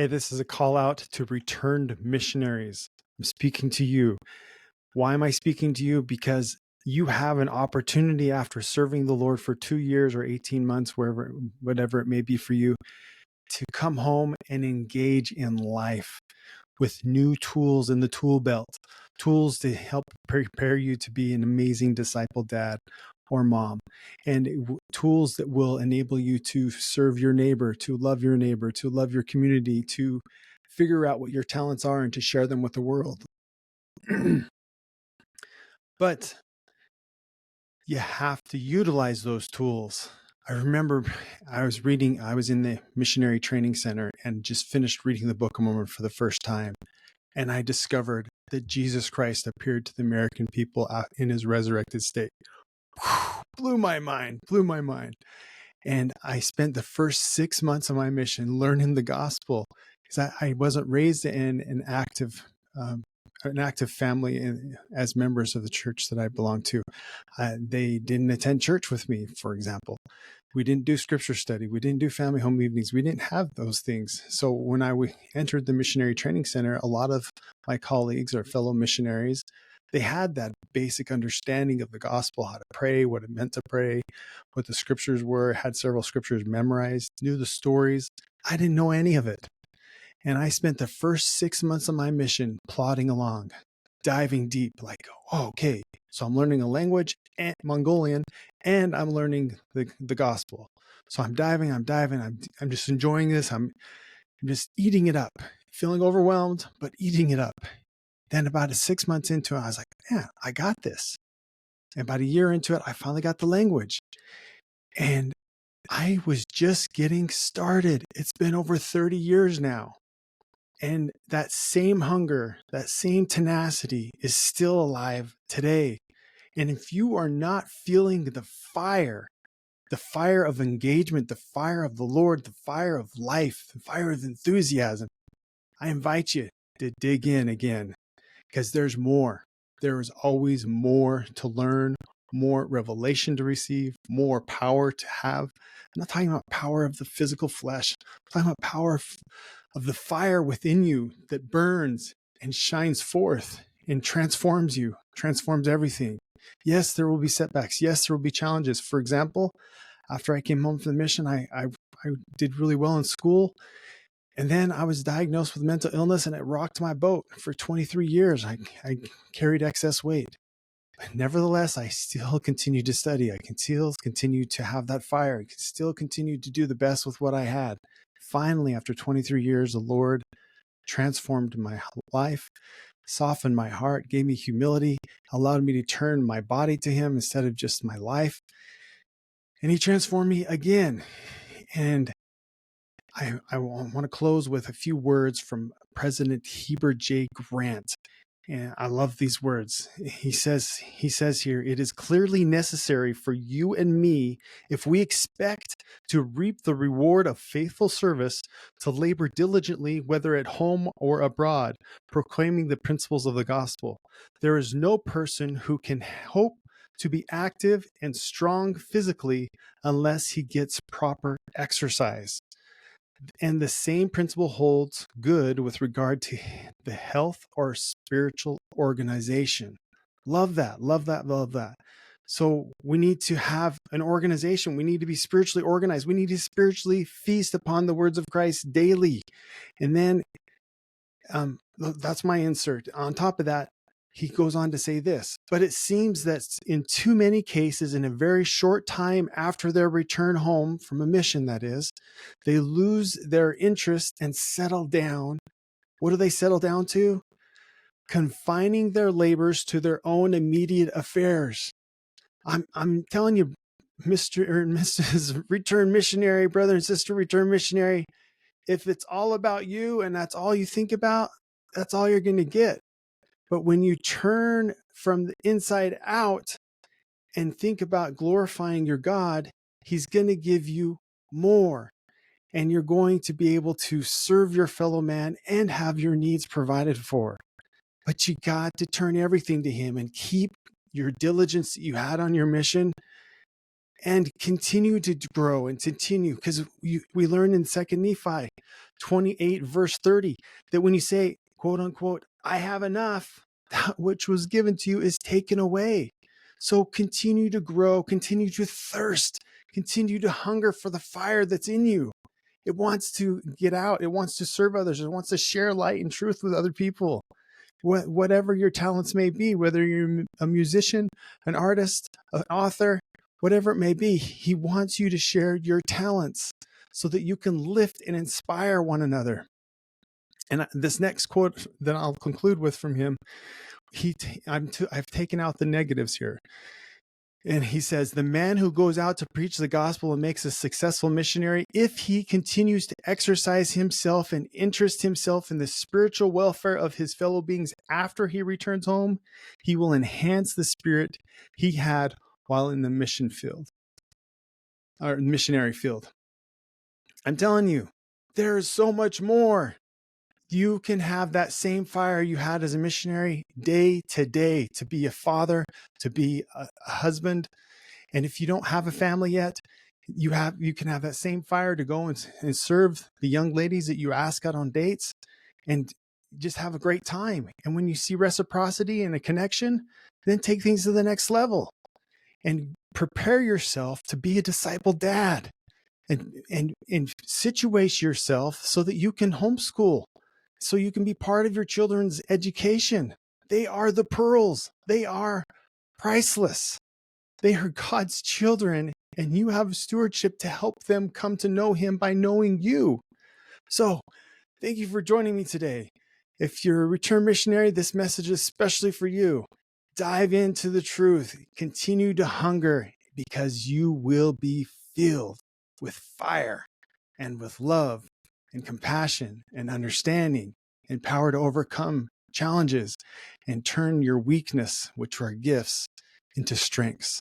Hey, this is a call out to returned missionaries. I'm speaking to you. Why am I speaking to you? Because you have an opportunity after serving the Lord for 2 years or 18 months, whatever it may be for you, to come home and engage in life with new tools in the tool belt, tools to help prepare you to be an amazing disciple dad or mom, and tools that will enable you to serve your neighbor, to love your community, to figure out what your talents are and to share them with the world. But you have to utilize those tools. I remember I was in the Missionary Training Center and just finished reading the Book of Mormon for the first time. And I discovered that Jesus Christ appeared to the American people out in his resurrected state. Blew my mind. And I spent the first 6 months of my mission learning the gospel, because I wasn't raised in an active family as members of the church that I belong to. They didn't attend church with me, for example. We didn't do scripture study. We didn't do family home evenings. We didn't have those things. So when I entered the Missionary Training Center, a lot of my colleagues or fellow missionaries, they had that basic understanding of the gospel, how to pray, what it meant to pray, what the scriptures were, had several scriptures memorized, knew the stories. I didn't know any of it. And I spent the first 6 months of my mission plodding along, diving deep, like, oh, okay, so I'm learning a language, Mongolian, and I'm learning the gospel. So I'm diving, I'm just enjoying this. I'm just eating it up, feeling overwhelmed, but eating it up. Then about 6 months into it, I was like, man, I got this. And about a year into it, I finally got the language. And I was just getting started. It's been over 30 years now. And that same hunger, that same tenacity is still alive today. And if you are not feeling the fire of engagement, the fire of the Lord, the fire of life, the fire of enthusiasm, I invite you to dig in again, because there's more. There is always more to learn, more revelation to receive, more power to have. I'm not talking about power of the physical flesh. I'm talking about power of the fire within you that burns and shines forth and transforms you, transforms everything. Yes, there will be setbacks. Yes, there will be challenges. For example, after I came home from the mission, I did really well in school. And then I was diagnosed with mental illness, and it rocked my boat for 23 years. I carried excess weight. But nevertheless, I still continued to study. I can still continue to have that fire. I can still continue to do the best with what I had. Finally, after 23 years, the Lord transformed my life, softened my heart, gave me humility, allowed me to turn my body to Him instead of just my life. And He transformed me again. And I want to close with a few words from President Heber J. Grant. And I love these words. He says here, it is clearly necessary for you and me, if we expect to reap the reward of faithful service, to labor diligently, whether at home or abroad, proclaiming the principles of the gospel. There is no person who can hope to be active and strong physically unless he gets proper exercise. And the same principle holds good with regard to the health or spiritual organization. Love that, love that, love that. So we need to have an organization. We need to be spiritually organized. We need to spiritually feast upon the words of Christ daily. And then that's my insert. On top of that, he goes on to say this, but it seems that in too many cases, in a very short time after their return home from a mission, that is, they lose their interest and settle down. What do they settle down to? Confining their labors to their own immediate affairs. I'm telling you, Mr. or Mrs. Return Missionary, brother and sister Return Missionary, if it's all about you and that's all you think about, that's all you're going to get. But when you turn from the inside out and think about glorifying your God, He's going to give you more. And you're going to be able to serve your fellow man and have your needs provided for. But you got to turn everything to Him and keep your diligence that you had on your mission and continue to grow and continue, because we learn in 2 Nephi 28 verse 30 that when you say, quote unquote, I have enough, that which was given to you is taken away. So continue to grow, continue to thirst, continue to hunger for the fire that's in you. It wants to get out. It wants to serve others. It wants to share light and truth with other people. Whatever your talents may be, whether you're a musician, an artist, an author, whatever it may be, he wants you to share your talents so that you can lift and inspire one another. And this next quote that I'll conclude with from him, I've taken out the negatives here. And he says, the man who goes out to preach the gospel and makes a successful missionary, if he continues to exercise himself and interest himself in the spiritual welfare of his fellow beings after he returns home, he will enhance the spirit he had while in the mission field, or missionary field. I'm telling you, there is so much more. You can have that same fire you had as a missionary day to day, to be a father, to be a husband. And if you don't have a family yet, you can have that same fire to go and serve the young ladies that you ask out on dates and just have a great time. And when you see reciprocity and a connection, then take things to the next level and prepare yourself to be a disciple dad and situate yourself so that you can homeschool, so you can be part of your children's education. They are the pearls. They are priceless. They are God's children, and you have stewardship to help them come to know him by knowing you. So thank you for joining me today. If you're a return missionary, this message is especially for you. Dive into the truth. Continue to hunger, because you will be filled with fire and with love and compassion and understanding and power to overcome challenges and turn your weakness, which are gifts, into strengths.